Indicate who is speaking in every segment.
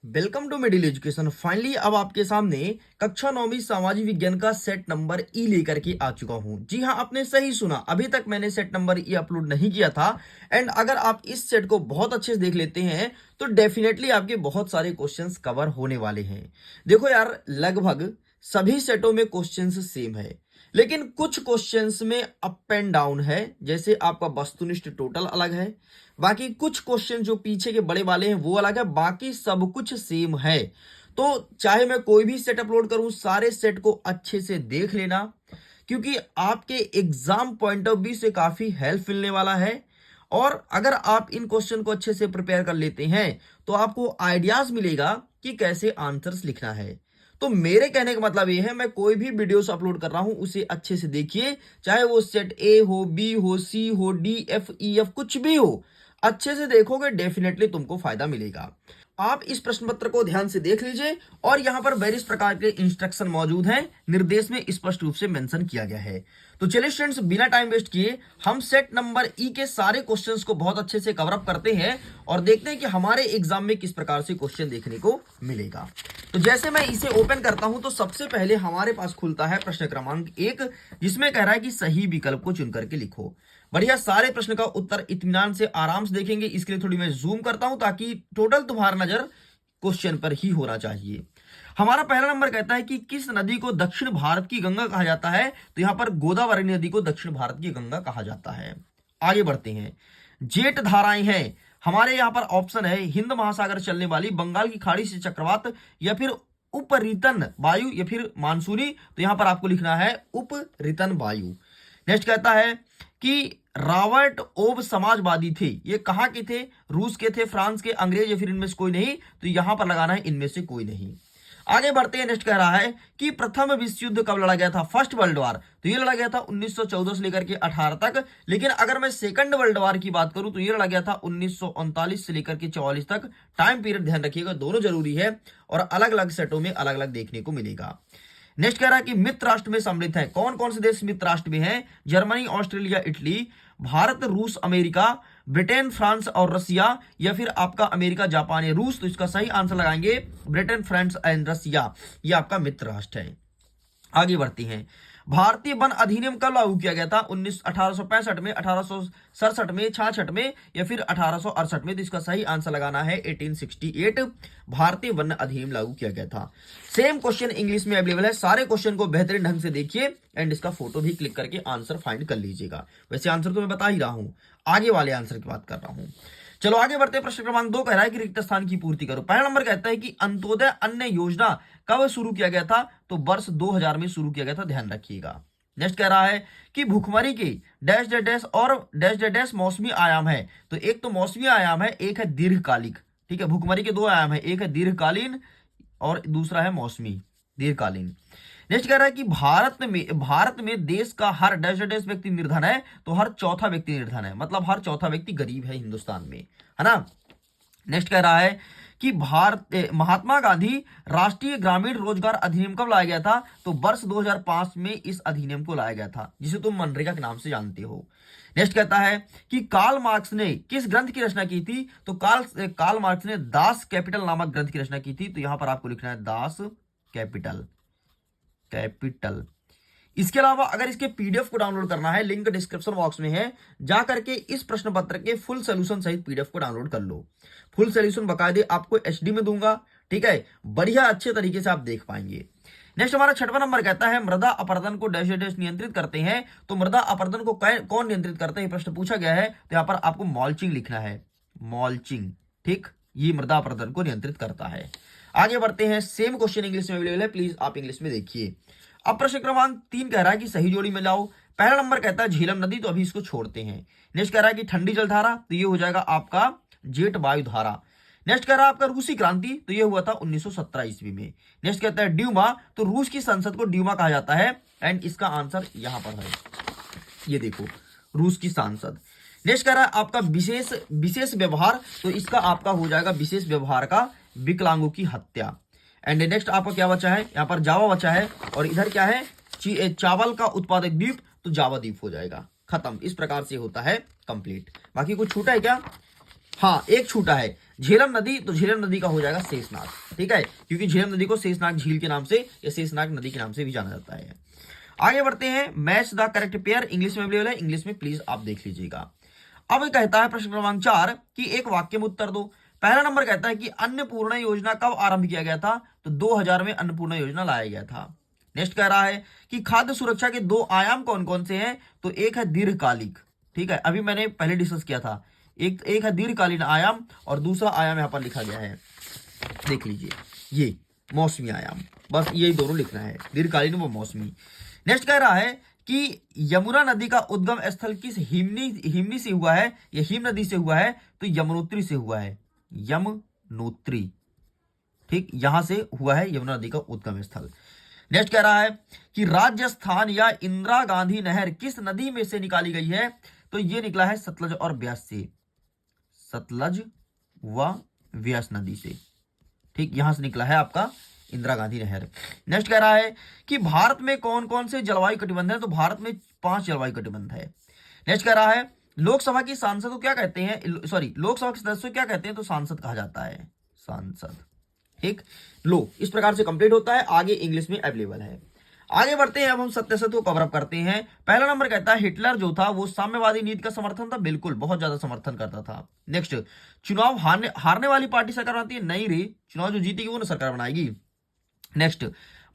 Speaker 1: Welcome to middle education. Finally अब आपके सामने कक्षा 9वीं सामाजिक विज्ञान का सेट नंबर ई लेकर के आ चुका हूं। जी हां, आपने सही सुना, अभी तक मैंने सेट नंबर ई अपलोड नहीं किया था। एंड अगर आप इस सेट को बहुत अच्छे से देख लेते हैं तो डेफिनेटली आपके बहुत सारे क्वेश्चंस कवर होने वाले हैं। देखो यार, लगभग सभी सेटों में क्वेश्चंस सेम है, लेकिन कुछ क्वेश्चंस में अप एंड डाउन है। जैसे आपका वस्तुनिष्ठ टोटल अलग है, बाकी कुछ क्वेश्चन जो पीछे के बड़े वाले हैं वो अलग है, बाकी सब कुछ सेम है। तो चाहे मैं कोई भी सेट अपलोड करूं, सारे सेट को अच्छे से देख लेना, क्योंकि आपके एग्जाम पॉइंट ऑफ व्यू से काफी हेल्प मिलने वाला है। और अगर आप इन क्वेश्चन को अच्छे से प्रिपेयर कर लेते हैं तो आपको आइडियाज मिलेगा कि कैसे आंसर्स लिखना है। तो मेरे कहने का मतलब ये है, मैं कोई भी वीडियोस अपलोड कर रहा हूं उसे अच्छे से देखिए, चाहे वो सेट ए हो, बी हो, सी हो, डी, एफ, ई, एफ, कुछ भी हो, अच्छे से देखोगे डेफिनेटली तुमको फायदा मिलेगा। आप इस प्रश्न पत्र को ध्यान से देख लीजिए और यहां पर वेरियस प्रकार के इंस्ट्रक्शन मौजूद हैं, निर्देश में स्पष्ट रूप से मेंशन किया गया है। तो चलिए स्टूडेंट्स, बिना टाइम वेस्ट किए हम सेट नंबर ई के सारे क्वेश्चंस को बहुत अच्छे से कवर अप करते हैं और देखते हैं कि हमारे एग्जाम में किस प्रकार से क्वेश्चन देखने को मिलेगा। तो जैसे मैं इसे ओपन करता हूं तो सबसे पहले हमारे पास खुलता है प्रश्न क्रमांक 1, जिसमें कह रहा है कि सही विकल्प को चुन करके लिखो। बढ़िया, सारे प्रश्न का उत्तर इत्मीनान से आराम से देखेंगे। इसके लिए थोड़ी मैं जूम करता हूं ताकि टोटल तुम्हारा नजर क्वेश्चन पर ही होना चाहिए। हमारा पहला नंबर कहता है कि किस नदी को दक्षिण भारत की गंगा कहा जाता है। तो यहां पर गोदावरी नदी को दक्षिण भारत की गंगा कहा जाता है। आगे बढ़ते हैं। जेट धाराएं हैं, हमारे यहां पर ऑप्शन है हिंद महासागर चलने वाली, बंगाल की खाड़ी से चक्रवात, या फिर उपरितन वायु, या फिर मानसूनी। तो यहां पर आपको लिखना है उपरितन वायु। नेक्स्ट कहता है कि रॉबर्ट ओब समाजवादी थे, ये कहां के थे? रूस के थे, फ्रांस के, अंग्रेज, या फिर इनमें से कोई नहीं। तो यहां पर लगाना है इनमें से कोई नहीं। आगे बढ़ते हैं। नेक्स्ट कह रहा है कि प्रथम विश्व युद्ध कब लड़ा गया था? First world war. तो ये लड़ा गया था 1914 से लेकर के 18 तक। लेकिन अगर मैं सेकंड वर्ल्ड वॉर की बात करूं तो ये लड़ा गया था 1939 से लेकर के 44 तक। टाइम पीरियड ध्यान रखिएगा, दोनों जरूरी है और अलग अलग सेटों में अलग अलग देखने को मिलेगा। नेक्स्ट कह रहा है कि मित्र राष्ट्र में सम्मिलित है, कौन कौन से देश मित्र राष्ट्र में हैं? जर्मनी, ऑस्ट्रेलिया, इटली, भारत, रूस, अमेरिका, ब्रिटेन, फ्रांस और रसिया, या फिर आपका अमेरिका, जापान या रूस। तो इसका सही आंसर लगाएंगे ब्रिटेन, फ्रांस एंड रसिया, ये आपका मित्र राष्ट्र है। आगे बढ़ती हैं। भारतीय वन अधिनियम कब लागू किया गया था? 1865 में, 1867 में, 66 में, या फिर 1868 में। तो इसका सही आंसर लगाना है 1868। भारतीय वन अधिनियम लागू किया गया था। सेम क्वेश्चन इंग्लिश में अवेलेबल है, सारे क्वेश्चन को बेहतरीन ढंग से देखिए एंड इसका फोटो भी क्लिक करके आंसर फाइंड कर लीजिएगा। वैसे आंसर तो मैं बता ही रहा हूं, आगे वाले आंसर की बात कर रहा हूं। चलो आगे बढ़ते हैं। प्रश्न क्रमांक 2 कह रहा है कि रिक्त स्थान की पूर्ति करो। पहला नंबर कहता है कि अंत्योदय अन्न योजना कब शुरू किया गया था? तो वर्ष 2000 में शुरू किया गया था, ध्यान रखिएगा। नेक्स्ट कह रहा है कि भुखमरी के डैश डैश डैश और डैश डैश डैश मौसमी आयाम है। तो एक तो मौसमी आयाम है, एक है दीर्घकालिक। ठीक है, भुखमरी के दो आयाम है, एक है दीर्घकालीन और दूसरा है मौसमी, दीर्घकालीन। नेक्स्ट कह रहा है कि भारत में देश का हर डैश डैश व्यक्ति निर्धन है। तो हर चौथा व्यक्ति निर्धन है, मतलब हर चौथा व्यक्ति गरीब है हिंदुस्तान में, है ना। नेक्स्ट कह रहा है कि महात्मा गांधी राष्ट्रीय ग्रामीण रोजगार अधिनियम कब लाया गया था? तो वर्ष 2005 में इस अधिनियम को लाया गया था, जिसे तुम मनरेगा के नाम से जानते हो। नेक्स्ट कहता है कि कार्ल मार्क्स ने किस ग्रंथ की रचना की थी? तो कार्ल मार्क्स ने दास कैपिटल नामक ग्रंथ की रचना की थी। तो यहां पर आपको लिखना है दास कैपिटल। इसके अलावा अगर इसके पीडीएफ को डाउनलोड करना है, लिंक डिस्क्रिप्शन बॉक्स में है, जा करके इस प्रश्न पत्र के फुल सोल्यूशन सहित पीडीएफ को डाउनलोड कर लो। फुल सोल्यूशन बकायदे आपको एचडी में दूंगा, ठीक है, बढ़िया अच्छे तरीके से आप देख पाएंगे। नेक्स्ट हमारा 6वां नंबर कहता है मृदा अपरदन को डैश डैश नियंत्रित करते हैं। तो मृदा अपरदन को कौन नियंत्रित करता है, प्रश्न पूछा गया है। तो यहां पर आपको मॉल्चिंग लिखना है, मॉल्चिंग, ठीक, ये मृदा अपरदन को नियंत्रित करता है। आगे बढ़ते हैं। सेम क्वेश्चन इंग्लिश में अवेलेबल है, प्लीज आप इंग्लिश में देखिए। अब प्रश्न क्रमांक 3 कह रहा है कि सही जोड़ी में लाओ। पहला नंबर कहता है झीलम नदी, तो अभी इसको छोड़ते हैं। नेक्स्ट कह रहा है कि ठंडी जलधारा, तो ये हो जाएगा आपका जेट वायु धारा। नेक्स्ट कह रहा है आपका रूसी क्रांति, तो ये हुआ था 1917 ईस्वी में। नेक्स्ट कहता है ड्यूमा, तो रूस की संसद को ड्यूमा कहा जाता है एंड इसका आंसर यहां पर है, ये देखो, रूस की सांसद। नेक्स्ट कह रहा है आपका विशेष व्यवहार, तो इसका आपका हो जाएगा विशेष व्यवहार का विकलांगों की हत्या। एंड नेक्स्ट आपका क्या बचा है? यहाँ पर जावा बचा है और इधर क्या है? चावल का उत्पादक द्वीप, तो जावा द्वीप हो जाएगा, खत्म। इस प्रकार से होता है कंप्लीट। बाकी कुछ छूटा है क्या? हाँ, एक छूटा है, झेलम नदी, तो झेलम नदी का हो जाएगा शेषनाग, ठीक है, क्योंकि झेलम नदी को शेषनाग झील के नाम से या शेषनाग नदी के नाम से भी जाना जाता है। आगे बढ़ते हैं, match the correct pair, English में अवेलेबल है, इंग्लिश में प्लीज आप देख लीजिएगा। अब कहता है प्रश्न क्रमांक 4 कि एक वाक्य में उत्तर दो। पहला नंबर कहता है कि अन्नपूर्णा योजना कब आरंभ किया गया था, तो 2000 में अन्नपूर्णा योजना लाया गया था। नेक्स्ट कह रहा है कि खाद्य सुरक्षा के 2 आयाम कौन कौन से हैं, तो एक है दीर्घकालिक, ठीक है, अभी मैंने पहले डिस्कस किया था, एक है दीर्घकालीन आयाम और दूसरा आयाम यहां पर लिखा गया है, देख लीजिए, ये मौसमी आयाम, बस यही दोनों लिखना है, दीर्घकालीन व मौसमी। नेक्स्ट कह रहा है कि यमुना नदी का उद्गम स्थल किस हिमनी से हुआ है, या हिम नदी से हुआ है, तो यमुनोत्री से हुआ है, यमुनोत्री, ठीक, यहां से हुआ है यमुना नदी का उद्गम स्थल। नेक्स्ट कह रहा है कि राजस्थान या इंदिरा गांधी नहर किस नदी में से निकाली गई है, तो ये निकला है सतलज और ब्यास से, सतलज व व्यास नदी से, ठीक, यहां से निकला है आपका इंदिरा गांधी नहर। नेक्स्ट कह रहा है कि भारत में कौन कौन से जलवायु कटिबंध है, तो भारत में 5 जलवायु कटिबंध है। नेक्स्ट कह रहा है लोकसभा की सांसद को क्या कहते हैं, सॉरी, लोकसभा के सदस्य को क्या कहते हैं, तो सांसद कहा जाता है, सांसद, ठीक। लो, इस प्रकार से कंप्लीट होता है, आगे इंग्लिश में अवेलेबल है। आगे बढ़ते हैं, अब हम सत्य सत्य को कवर अप करते हैं। पहला नंबर कहता है हिटलर जो था वो साम्यवादी नीति का समर्थन था, बिल्कुल, बहुत ज्यादा समर्थन करता था। नेक्स्ट, चुनाव हारने वाली पार्टी सरकार बनाती है, नहीं रे, चुनाव जो जीतेगी वो ना सरकार बनाएगी। नेक्स्ट,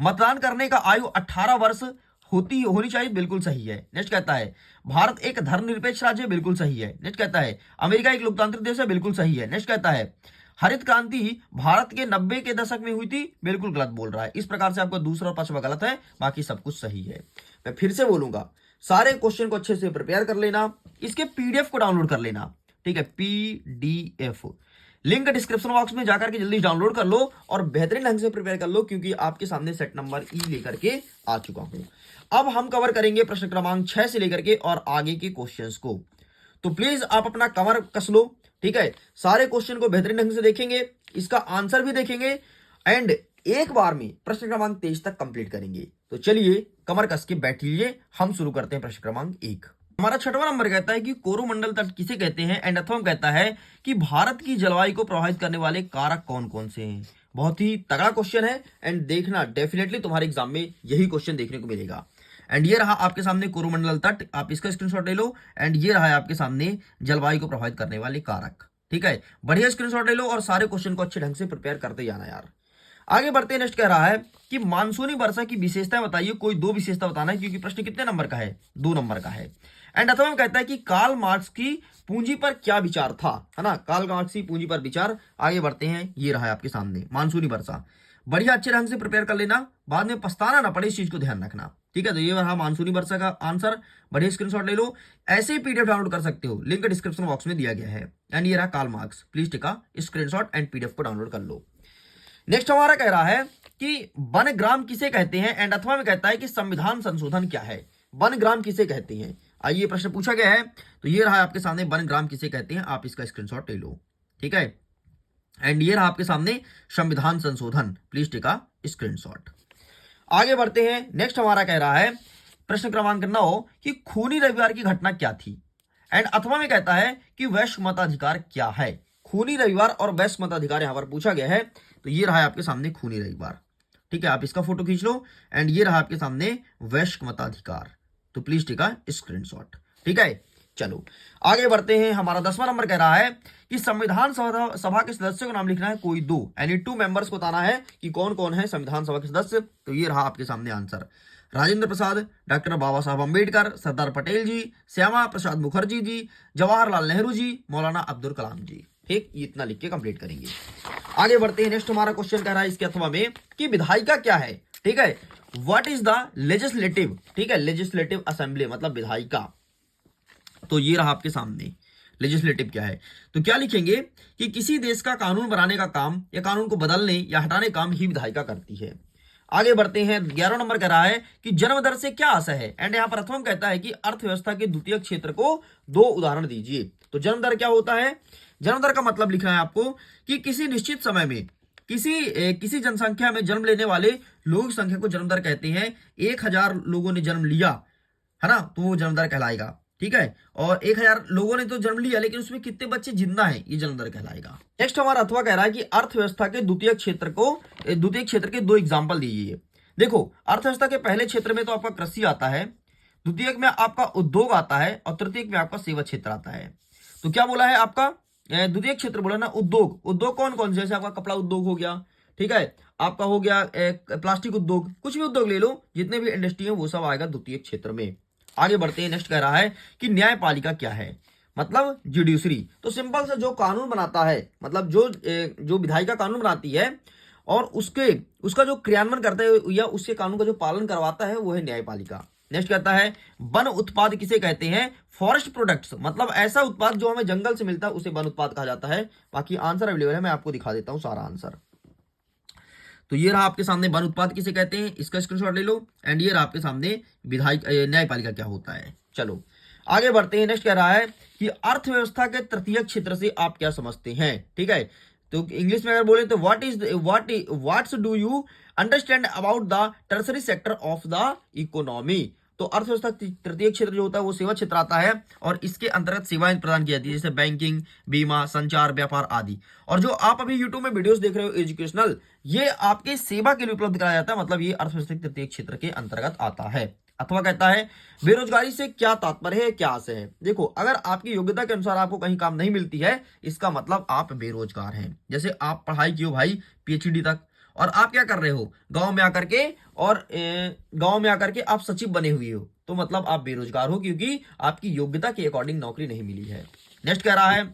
Speaker 1: मतदान करने का आयु 18 वर्ष होनी चाहिए, बिल्कुल सही है। नेक्स्ट कहता है भारत एक धर्मनिरपेक्ष राज्य है, बिल्कुल सही है। नेक्स्ट कहता है अमेरिका एक लोकतांत्रिक देश है, बिल्कुल सही है। नेक्स्ट कहता है हरित क्रांति भारत के 90 के दशक में हुई थी, बिल्कुल गलत बोल रहा है। इस प्रकार से आपका दूसरा और पांचवा गलत है, बाकी सब कुछ सही है। मैं फिर से बोलूंगा, सारे क्वेश्चन को अच्छे से प्रिपेयर कर लेना, इसके पीडीएफ को डाउनलोड कर लेना, ठीक है, पीडीएफ लिंक डिस्क्रिप्शन बॉक्स में जाकर के जल्दी डाउनलोड कर लो और बेहतरीन ढंग से प्रिपेयर कर लो, क्योंकि आपके सामने सेट नंबर ई लेकर के आ चुका हूं। अब हम कवर करेंगे प्रश्न क्रमांक 6 से लेकर के और आगे के क्वेश्चंस को, तो प्लीज आप अपना कमर कस लो, ठीक है। सारे क्वेश्चन को बेहतरीन ढंग से देखेंगे, इसका आंसर भी देखेंगे एंड एक बार में प्रश्न क्रमांक 23 तक कंप्लीट करेंगे। तो चलिए कमर कस के बैठ लीजिए, हम शुरू करते हैं प्रश्न क्रमांक 1। हमारा 6वां नंबर कहता है कि कोरोमंडल तट किसे कहते हैं, एंड अथवा कहता है कि भारत की जलवायु को प्रभावित करने वाले कारक कौन कौन से हैं। बहुत ही तगड़ा क्वेश्चन है एंड देखना डेफिनेटली तुम्हारे एग्जाम में यही क्वेश्चन देखने को मिलेगा। एंड ये रहा आपके सामने कोरोमंडल तट, आप इसका स्क्रीनशॉट ले लो। एंड ये रहा आपके सामने जलवायु को प्रभावित करने वाले कारक, ठीक है। बढ़िया स्क्रीनशॉट ले लो और सारे क्वेश्चन को अच्छे ढंग से प्रिपेयर करते जाना यार। आगे बढ़ते हैं, नेक्स्ट कह रहा है कि मानसूनी वर्षा की विशेषताएं बताइए, कोई 2 विशेषता बताना है, क्योंकि प्रश्न कितने नंबर का है, 2 नंबर का है। एंड अथवा में कहता है कि कार्ल मार्क्स की पूंजी पर क्या विचार था, है ना, कार्ल मार्क्स की पूंजी पर विचार। आगे बढ़ते हैं, ये रहा है आपके सामने मानसूनी वर्षा, बढ़िया अच्छे ढंग से प्रिपेयर कर लेना, बाद में पछताना ना पड़े, इस चीज को ध्यान रखना, ठीक है। तो ये रहा मानसूनी वर्षा का आंसर, बढ़िया स्क्रीनशॉट ले लो। ऐसे ही पीडीएफ डाउनलोड कर सकते हो, लिंक डिस्क्रिप्शन बॉक्स में दिया गया है। एंड ये रहा Karl Marx, please take a screenshot and PDF को डाउनलोड कर लो। नेक्स्ट हमारा कह रहा है कि वनग्राम किसे कहते हैं, एंड अथवा में कहता है कि संविधान संशोधन क्या है। वनग्राम किसे कहते हैं, आइए प्रश्न पूछा गया है, तो ये रहा आपके सामने वनग्राम किसे कहते हैं, आप इसका स्क्रीनशॉट ले लो, ठीक है। एंड ये रहा आपके सामने संविधान संशोधन, प्लीज टेक अ स्क्रीनशॉट। आगे बढ़ते हैं, नेक्स्ट हमारा कह रहा है प्रश्न क्रमांक 9 कि खूनी रविवार की घटना क्या थी। एंड अथवा में कहता है कि वैश्य मताधिकार क्या है। खूनी रविवार और वैश्य मताधिकार यहां पर पूछा गया है, तो ये रहा आपके सामने खूनी रविवार, ठीक है, आप इसका फोटो खींच लो। एंड ये रहा आपके सामने वैश्य मताधिकार, तो प्लीज टेक अ स्क्रीनशॉट, ठीक है। चलो आगे बढ़ते हैं, हमारा 10वां नंबर कह रहा है कि संविधान सभा के सदस्यों का नाम लिखना है, कोई 2 यानी 2 मेंबर्स बताना है कि कौन कौन है संविधान सभा के सदस्य। तो ये रहा आपके सामने आंसर, राजेंद्र प्रसाद, डॉक्टर बाबा साहब अम्बेडकर, सरदार पटेल जी, श्यामा प्रसाद मुखर्जी जी, जवाहरलाल नेहरू जी, मौलाना अब्दुल कलाम जी, ठीक। ये इतना लिख के कंप्लीट करेंगे। आगे बढ़ते हैं, नेक्स्ट हमारा क्वेश्चन कह रहा है इसके अथवा में कि विधायिका क्या है, ठीक है। व्हाट इज द लेजिस्लेटिव, ठीक है, लेजिस्लेटिव असेंबली मतलब विधायिका। तो ये रहा आपके सामने लेजिस्लेटिव क्या है, तो क्या लिखेंगे कि किसी देश का कानून बनाने का काम या कानून को बदलने या हटाने काम ही विधायिका करती है। आगे बढ़ते हैं, 11वां नंबर कह रहा है कि जन्म दर से क्या आशय है। एंड यहां पर अथवा कहता है कि अर्थव्यवस्था के द्वितीय क्षेत्र को 2 उदाहरण दीजिए। तो जन्म दर क्या होता है, जन्म दर का मतलब लिखना है आपको कि किसी निश्चित समय में किसी जनसंख्या में जन्म लेने वाले लोगों की संख्या को जन्म दर कहते हैं। 1000 लोगों ने जन्म लिया, है ना, तो वो जन्म दर कहलाएगा। ठीक है, और 1000 लोगों ने तो जन्म लिया, लेकिन उसमें कितने बच्चे जिंदा हैं, ये जन्म दर कहलाएगा। नेक्स्ट हमारा अथवा कह रहा है कि अर्थव्यवस्था के द्वितीय क्षेत्र के 2 एग्जाम्पल दीजिए। देखो, अर्थव्यवस्था के पहले क्षेत्र में तो आपका कृषि आता है, द्वितीयक में आपका उद्योग आता है, और तृतीयक में आपका सेवा क्षेत्र आता है। तो क्या बोला है आपका द्वितीय क्षेत्र बोला ना, उद्योग कौन कौन से, जैसे आपका कपड़ा उद्योग हो गया, ठीक है, आपका हो गया प्लास्टिक उद्योग, कुछ भी उद्योग ले लो, जितने भी इंडस्ट्री है वो सब आएगा द्वितीय क्षेत्र में। आगे बढ़ते हैं, नेक्स्ट कह रहा है कि न्यायपालिका क्या है, मतलब जुडिशरी। तो सिंपल से जो कानून बनाता है, मतलब जो विधायिका कानून बनाती है और उसका जो क्रियान्वयन करता है या उसके कानून का जो पालन करवाता है वो है न्यायपालिका। नेक्स्ट कहता है वन उत्पाद किसे कहते हैं, फॉरेस्ट प्रोडक्ट्स, मतलब ऐसा उत्पाद जो हमें जंगल से मिलता है उसे वन उत्पाद कहा जाता है। बाकी आंसर अवेलेबल है, मैं आपको दिखा देता हूं सारा आंसर। तो ये रहा आपके सामने वन उत्पाद किसे कहते हैं, इसका स्क्रीनशॉट ले लो। एंड ये रहा आपके सामने न्यायपालिका क्या होता है। चलो आगे बढ़ते हैं, नेक्स्ट कह रहा है कि अर्थव्यवस्था के तृतीय क्षेत्र से आप क्या समझते हैं, ठीक है। तो इंग्लिश में अगर बोले तो what's do you understand about the tertiary sector of the economy. तो अर्थव्यवस्था तृतीय क्षेत्र जो होता है वो सेवा क्षेत्र आता है, और इसके अंतर्गत सेवाएं प्रदान की जाती है, जैसे बैंकिंग, बीमा, संचार, व्यापार आदि। और जो आप अभी यूट्यूब में वीडियोस देख रहे हो एजुकेशनल, ये आपके सेवा के लिए उपलब्ध कराया जाता है, मतलब ये अर्थव्यवस्था तृतीय क्षेत्र के अंतर्गत आता है। अथवा कहता है बेरोजगारी से क्या तात्पर्य है, क्या आशय है। देखो, अगर आपकी योग्यता के अनुसार आपको कहीं काम नहीं मिलती है, इसका मतलब आप बेरोजगार हैं। जैसे आप पढ़ाई की हो भाई पीएचडी तक, और आप क्या कर रहे हो, गांव में आकर के आप सचिव बने हुए हो, तो मतलब आप बेरोजगार हो, क्योंकि आपकी योग्यता के अकॉर्डिंग नौकरी नहीं मिली है। नेक्स्ट कह रहा है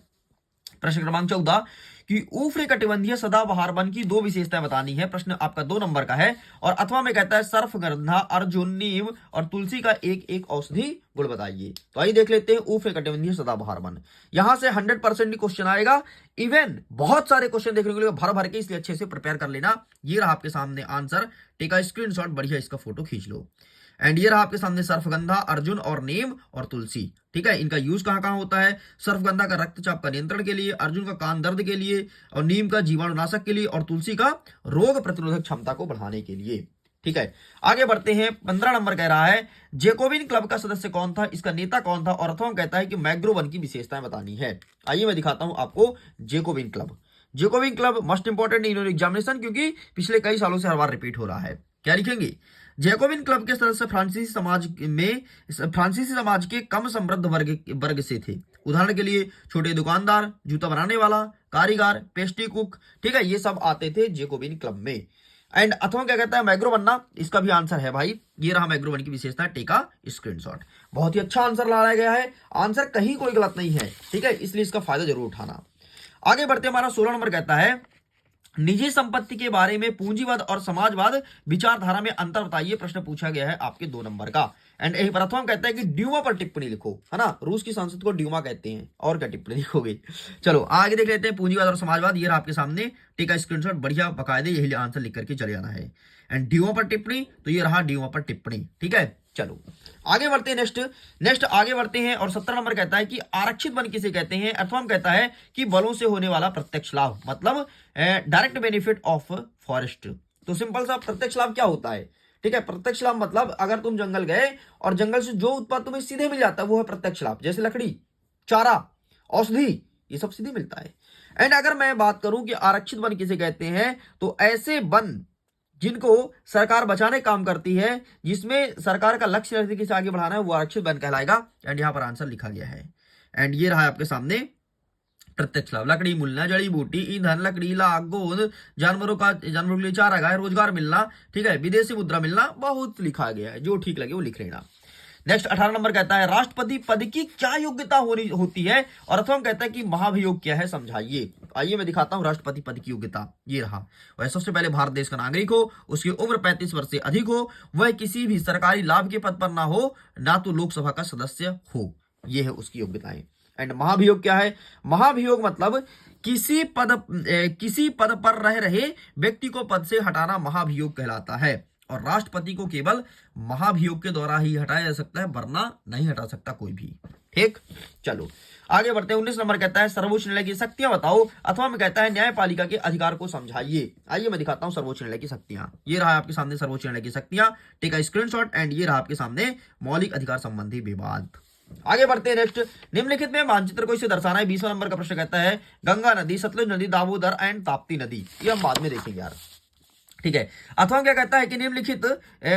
Speaker 1: प्रश्न क्रमांक 14 कि उष्णकटिबंधीय सदाबहार वन की 2 विशेषताएं बतानी है। प्रश्न आपका 2 नंबर का है, और अथवा में कहता है सर्फगंधा, अर्जुन, नीम और तुलसी का एक एक औषधि गुण बताइए। तो आइए देख लेते हैं उष्णकटिबंधीय सदाबहार वन। यहां से 100% क्वेश्चन आएगा, इवन बहुत सारे क्वेश्चन देखने को मिलेगा भर भर के, इसलिए अच्छे से प्रिपेयर कर लेना। ये रहा आपके सामने आंसर, टेक अ स्क्रीनशॉट, बढ़िया इसका फोटो खींच लो। एंड ये रहा आपके सामने सर्फगंधा, अर्जुन और नीम और तुलसी, ठीक है। इनका यूज कहां कहां होता है, सर्फगंधा का रक्तचाप का नियंत्रण के लिए, अर्जुन का कान दर्द के लिए, और नीम का जीवाणुनाशक के लिए, और तुलसी का रोग प्रतिरोधक क्षमता को बढ़ाने के लिए, ठीक है। आगे बढ़ते हैं, 15 नंबर कह रहा है जेकोबिन क्लब का सदस्य कौन था, इसका नेता कौन था, और अथवा कहता है कि मैग्रो वन की विशेषताएं बतानी है। आइए मैं दिखाता हूं आपको Jacobin club. Jacobin club most important in examination, क्योंकि पिछले कई सालों से हर बार रिपीट हो रहा है। क्या लिखेंगे, जैकोबिन क्लब के सदस्य फ्रांसीसी समाज के कम समृद्ध वर्ग से थे। उदाहरण के लिए छोटे दुकानदार, जूता बनाने वाला, कारीगर, पेस्ट्री कुक, ठीक है, ये सब आते थे जैकोबिन क्लब में। एंड अथवा क्या कहता है मैग्रो बनना, इसका भी आंसर है भाई, ये रहा मैग्रो वन की विशेषता, टेका स्क्रीनशॉट। बहुत ही अच्छा आंसर लाया गया है, आंसर कहीं कोई गलत नहीं है, ठीक है, इसलिए इसका फायदा जरूर उठाना। आगे बढ़ते हमारा 16 नंबर कहता है निजी संपत्ति के बारे में पूंजीवाद और समाजवाद विचारधारा में अंतर बताइए। प्रश्न पूछा गया है आपके 2 नंबर का। एंड एक प्रथम कहता है कि ड्यूमा पर टिप्पणी लिखो, है ना, रूस की संसद को ड्यूमा कहते हैं, और क्या टिप्पणी लिखोगे। चलो आगे देख लेते हैं, पूंजीवाद और समाजवाद, ये आपके सामने, टेक अ स्क्रीनशॉट, बढ़िया बकायदे यही आंसर लिख करके चले जाना है। एंड ड्यूमा पर टिप्पणी, तो ये रहा ड्यूमा पर टिप्पणी, ठीक है। चलो आगे बढ़ते हैं, नेक्स्ट आगे बढ़ते हैं, और 17 नंबर कहता है कि आरक्षित वन किसे कहते हैं। अथवा कहता है कि वनों से होने वाला प्रत्यक्ष लाभ, मतलब डायरेक्ट बेनिफिट ऑफ फॉरेस्ट। तो सिंपल सा प्रत्यक्ष लाभ क्या होता है, ठीक है, प्रत्यक्ष लाभ मतलब अगर तुम जंगल गए और जंगल से जो उत्पाद तुम्हें सीधे मिल जाता है वो है प्रत्यक्ष लाभ, जैसे लकड़ी, चारा, औषधि, ये सब सीधे मिलता है। एंड अगर मैं बात करूं कि आरक्षित वन किसे कहते हैं, तो ऐसे वन जिनको सरकार बचाने काम करती है, जिसमें सरकार का लक्ष्य तरीके से आगे बढ़ाना है, वो आरक्षित वन कहलाएगा। एंड यहाँ पर आंसर लिखा गया है। एंड ये रहा आपके सामने प्रत्यक्ष लाभ, लकड़ी मूलना, जड़ी बूटी, ईंधन, लकड़ी, लाख, गोंद, जानवरों के लिए चारा गाय, रोजगार मिलना, ठीक है, विदेशी मुद्रा मिलना, बहुत लिखा गया है, जो ठीक लगे वो लिख लेना। नेक्स्ट 18 नंबर कहता है राष्ट्रपति पद की क्या योग्यता होती है, और अथवा कहता है कि महाभियोग क्या है, समझाइए। आइए मैं दिखाता हूं राष्ट्रपति पद की योग्यता, ये रहा। वह सबसे पहले भारत देश का नागरिक हो, उसकी उम्र 35 वर्ष से अधिक हो, वह किसी भी सरकारी लाभ के पद पर ना हो, ना तो लोकसभा का सदस्य हो, ये है उसकी योग्यताएं। एंड महाभियोग क्या है, महाभियोग मतलब किसी पद पर रह रहे व्यक्ति को पद से हटाना महाभियोग कहलाता है, और राष्ट्रपति को केवल महाभियोग के द्वारा ही हटाया जा सकता है, वरना नहीं हटा सकता कोई भी, ठीक। चलो आगे बढ़ते हैं, 19 नंबर कहता है सर्वोच्च न्यायालय की शक्तियां बताओ, अथवा में कहता है न्यायपालिका के अधिकार को समझाइए। आइए मैं दिखाता हूं सर्वोच्च न्यायालय की शक्तियां, ये रहा आपके सामने सर्वोच्च न्यायालय की शक्तियां, टेक अ स्क्रीनशॉट। एंड ये रहा आपके सामने मौलिक अधिकार संबंधी विवाद। आगे बढ़ते हैं नेक्स्ट। निम्नलिखित में मानचित्र को इसे दर्शाना है। 20वां नंबर का प्रश्न कहता है गंगा नदी, सतलुज नदी, दामोदर एंड ताप्ती नदी। ये हम बाद में देखेंगे यार, ठीक है। अथवा क्या कहता है कि निम्नलिखित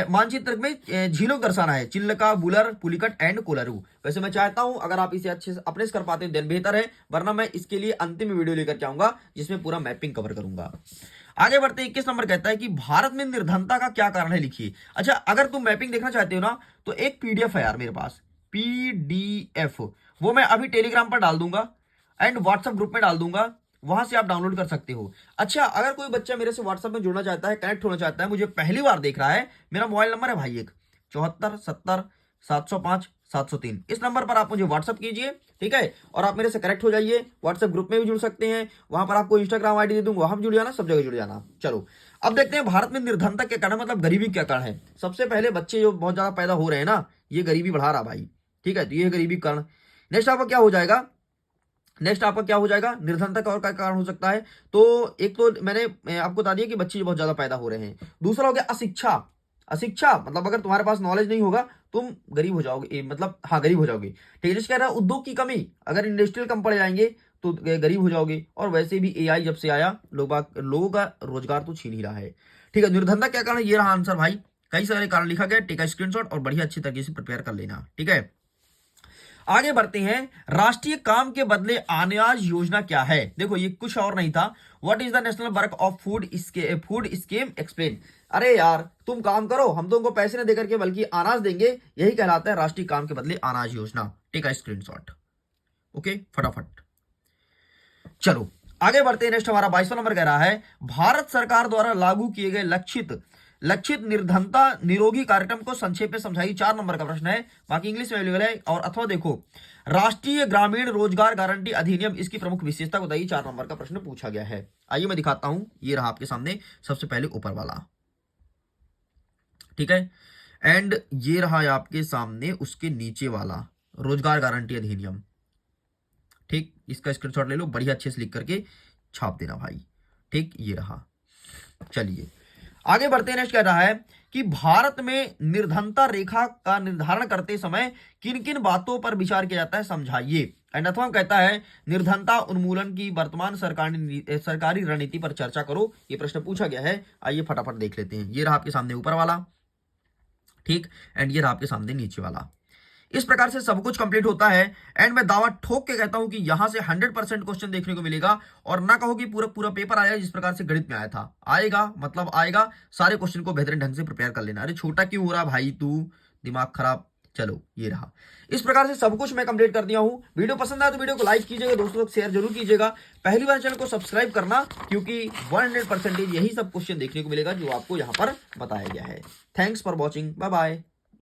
Speaker 1: मानचित्र में झीलों को दर्शाना है। Chillka, Buhler, Pulicat and कोलारू। वैसे मैं चाहता हूं अगर आप इसे अच्छे से अपने से कर पाते हैं देन बेहतर है, वरना मैं इसके लिए अंतिम वीडियो लेकर के आऊंगा जिसमें पूरा मैपिंग कवर करूंगा। आगे बढ़ते 21 नंबर कहता है कि भारत में निर्धनता का क्या कारण है, लिखिए। अच्छा, अगर तुम मैपिंग देखना चाहते हो ना तो एक पीडीएफ है यार मेरे पास, पीडीएफ, वो मैं अभी टेलीग्राम पर डाल दूंगा एंड व्हाट्सएप ग्रुप में डाल दूंगा, वहां से आप डाउनलोड कर सकते हो। अच्छा, अगर कोई बच्चा मेरे से व्हाट्सएप में जुड़ना चाहता है, कनेक्ट होना चाहता है, मुझे पहली बार देख रहा है, मेरा मोबाइल नंबर है भाई 7470 705 703। इस नंबर पर आप मुझे व्हाट्सएप कीजिए, ठीक है, और आप मेरे से कनेक्ट हो जाइए। व्हाट्सएप ग्रुप में भी जुड़ सकते हैं, वहां पर आपको इंस्टाग्राम आईडी दे दूंगा, वहां जुड़ जाना, सब जगह जुड़ जाना। चलो अब देखते हैं भारत में निर्धनता के कारण मतलब गरीबी क्या कारण है। सबसे पहले बच्चे जो बहुत ज्यादा पैदा हो रहे हैं ना, ये गरीबी बढ़ा रहा भाई, ठीक है, तो ये गरीबी कारण। नेक्स्ट आपका क्या हो जाएगा, निर्धनता का और क्या कारण हो सकता है। तो एक तो मैंने आपको बता दिया कि बच्चे बहुत ज्यादा पैदा हो रहे हैं। दूसरा हो गया अशिक्षा। अशिक्षा मतलब अगर तुम्हारे पास नॉलेज नहीं होगा तुम गरीब हो जाओगे, मतलब हाँ गरीब हो जाओगे, ठीक है। जिसके कह रहा है उद्योग की कमी, अगर इंडस्ट्रियल कम पड़ जाएंगे तो गरीब हो जाओगे। और वैसे भी एआई जब से आया लोगों का रोजगार तो छीन ही रहा है, ठीक है। निर्धनता क्या कारण, ये रहा आंसर भाई। कई सारे कारण लिखा गया, टेक स्क्रीनशॉट और बढ़िया अच्छी तरीके से प्रिपेयर कर लेना, ठीक है। आगे बढ़ते हैं। राष्ट्रीय काम के बदले अनाज योजना क्या है। देखो ये कुछ और नहीं था। What is the national work of food scheme explain. अरे यार तुम काम करो, हम तुमको पैसे नहीं देकर के बल्कि अनाज देंगे, यही कहलाता है राष्ट्रीय काम के बदले अनाज योजना। टेक अ स्क्रीनशॉट, ओके, फटाफट। चलो आगे बढ़ते हैं। नेक्स्ट हमारा 22वां नंबर कह रहा है भारत सरकार द्वारा लागू किए गए लक्षित निर्धनता निरोगी कार्यक्रम को संक्षेप में समझाइए। 4 नंबर का प्रश्न है, बाकी इंग्लिश में अवेलेबल है। और अथवा देखो राष्ट्रीय ग्रामीण रोजगार गारंटी अधिनियम, इसकी प्रमुख विशेषता बताइए। 4 नंबर का प्रश्न पूछा गया है। आइए मैं दिखाता हूं, ये रहा आपके सामने सबसे पहले ऊपर वाला, ठीक है, एंड ये रहा आपके सामने उसके नीचे वाला रोजगार गारंटी अधिनियम, ठीक। इसका स्क्रीनशॉट ले लो, बढ़िया अच्छे से लिख करके छाप देना भाई, ठीक, ये रहा। चलिए आगे बढ़ते हैं। नेक्स्ट कह रहा है कि भारत में निर्धनता रेखा का निर्धारण करते समय किन किन बातों पर विचार किया जाता है, समझाइए। एंड अथवा कहता है निर्धनता उन्मूलन की वर्तमान सरकारी रणनीति पर चर्चा करो। ये प्रश्न पूछा गया है, आइए फटाफट देख लेते हैं। ये रहा आपके सामने ऊपर वाला, ठीक, एंड ये रहा आपके सामने नीचे वाला। इस प्रकार से सब कुछ कंप्लीट होता है। एंड मैं दावा ठोक के कहता हूं कि यहां से 100% क्वेश्चन देखने को मिलेगा। और ना कहो कि पूरा पेपर आया जिस प्रकार से गणित में आया था, आएगा मतलब आएगा। सारे क्वेश्चन को बेहतरीन ढंग से प्रिपेयर कर लेना। अरे छोटा क्यों हो रहा भाई तू, दिमाग खराब। चलो ये रहा, इस प्रकार से सब कुछ मैं कंप्लीट कर दिया हूं। वीडियो पसंद आया तो वीडियो को लाइक कीजिएगा, दोस्तों को शेयर जरूर कीजिएगा। पहली बार चैनल को सब्सक्राइब करना, क्योंकि 100% यही सब क्वेश्चन देखने को मिलेगा जो आपको यहां पर बताया गया है। Thanks for watching, bye bye.